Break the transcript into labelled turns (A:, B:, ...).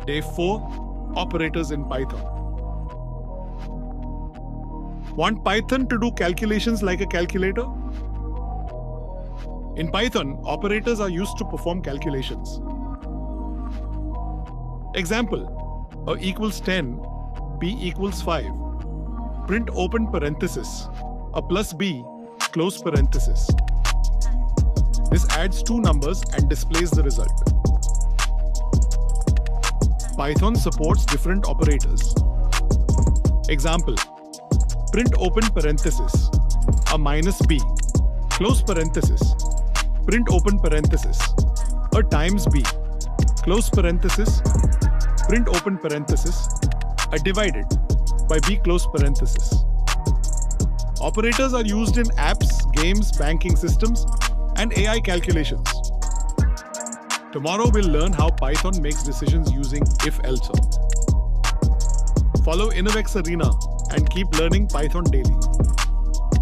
A: Day 4. Operators in Python. Want Python to do calculations like a calculator? In Python, operators are used to perform calculations. Example: A equals 10, B equals 5. Print open parenthesis, a plus B, close parenthesis. This adds two numbers and displays the result. Python supports different operators. Example: print open parenthesis, a minus B, close parenthesis. Print open parenthesis, a times B, close parenthesis. Print open parenthesis, a divided by B, close parenthesis. Operators are used in apps, games, banking systems, and AI calculations. Tomorrow we'll learn how Python makes decisions using if-else. Follow Innovex Arena and keep learning Python daily.